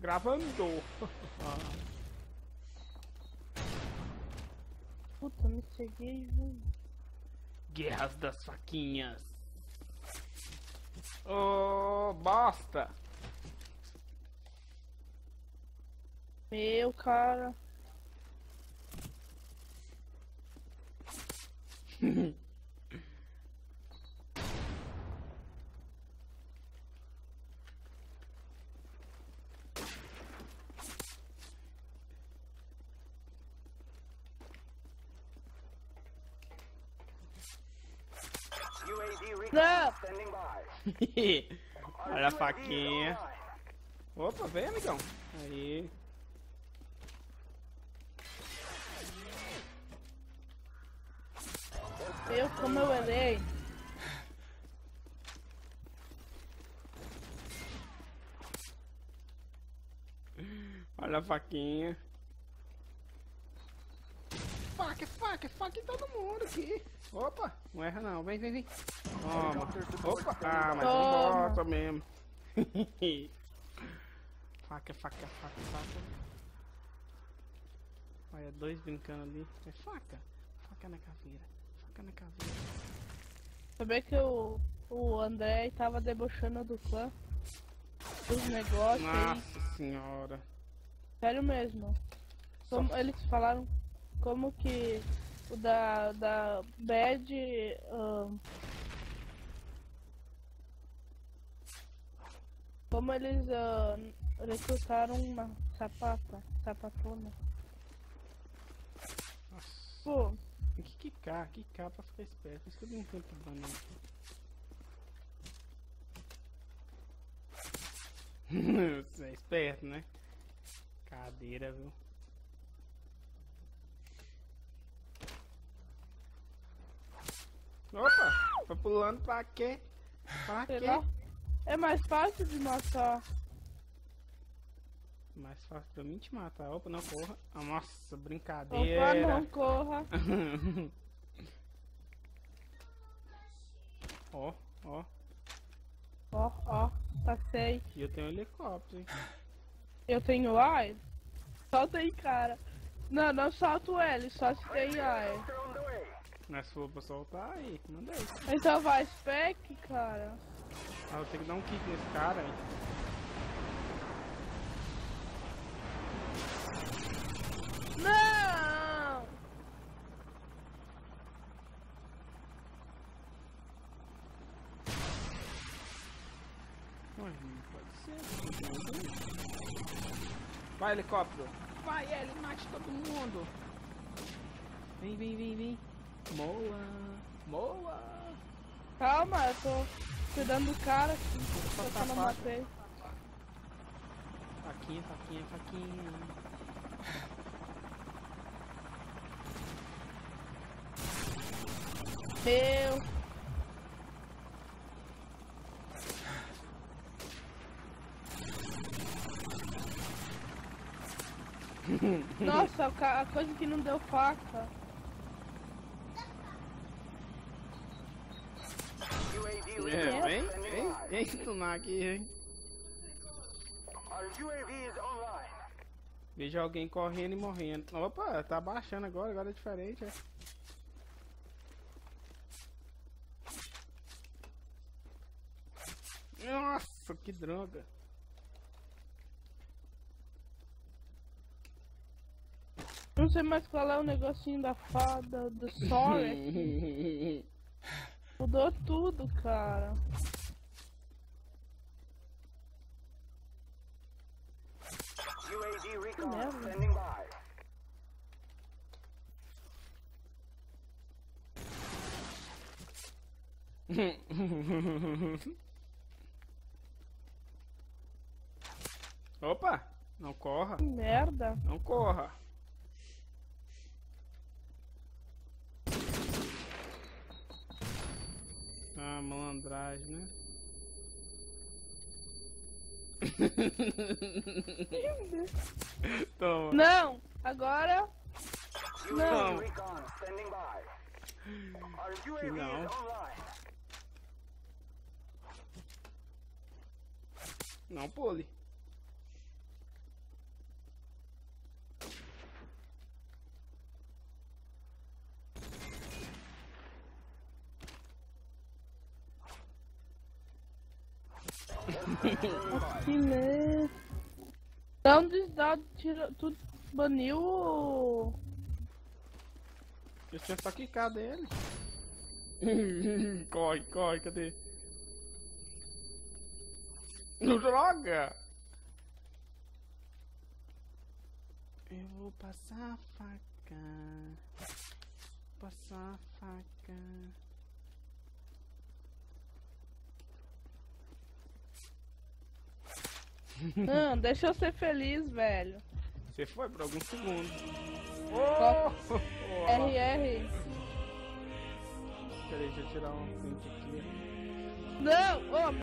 Gravando. Puta, me ceguei, velho. Guerras das faquinhas. Oh, bosta. Meu, cara. Não! Olha a faquinha. Opa, vem, amigão. Aí. Eu, como eu errei. Olha a faquinha. Faca em todo mundo aqui. Opa, não erra não. Vem, vem, vem. Toma. Opa, ah, mas não bota mesmo. Faca. Olha, dois brincando ali. É faca. Faca na caveira. Faca na caveira. Sabia que o André tava debochando do clã? Dos negócios aí. Nossa senhora. Sério mesmo. Como eles falaram como que o da Bad como eles recrutaram uma sapatona. Nossa. Pô, Tem que quicar pra ficar esperto. Isso que eu não tenho problema. Você é esperto, né? Cadeira, viu? Opa! Tá pulando pra quê? Pra sei quê? lá. É mais fácil de matar. Mais fácil pra mim te matar. Opa, não corra. Ah, nossa, Opa, brincadeira. não corra. Ó. Ó, passei. E eu tenho um helicóptero, hein? Eu tenho ar? Solta aí, cara. Não solta o L, só se tem ar. Mas se for pra soltar, aí, manda aí. Então vai, spec, cara. Ah, eu tenho que dar um kick nesse cara, hein? Não! Ué, não pode ser. Vai, helicóptero. Vai, ele mate todo mundo. Vem. Moa. Calma, eu tô cuidando do cara aqui. Eu só não matei. Faquinha. Meu. Nossa, a coisa que não deu faca. Vem stunar aqui, hein? Vejo alguém correndo e morrendo. Opa, tá baixando agora é diferente, é. Nossa, que droga. Não sei mais qual é o negocinho da fada, do Sorry. Mudou tudo, cara. Que merda. Opa, não corra. Que merda. Não corra. Ah, malandragem, né? Toma. Não, agora. Não. Não. Não pule. Assim mesmo. Então desdado, tira tudo, baniu o... Eu tinha só quicado ele. Corre, corre, cadê? Não joga! Eu vou passar a faca. Passar a faca. Não, deixa eu ser feliz, velho. Você foi por alguns segundos. Oh! Oh! RR. Peraí, deixa eu tirar um print aqui. Não! Oh,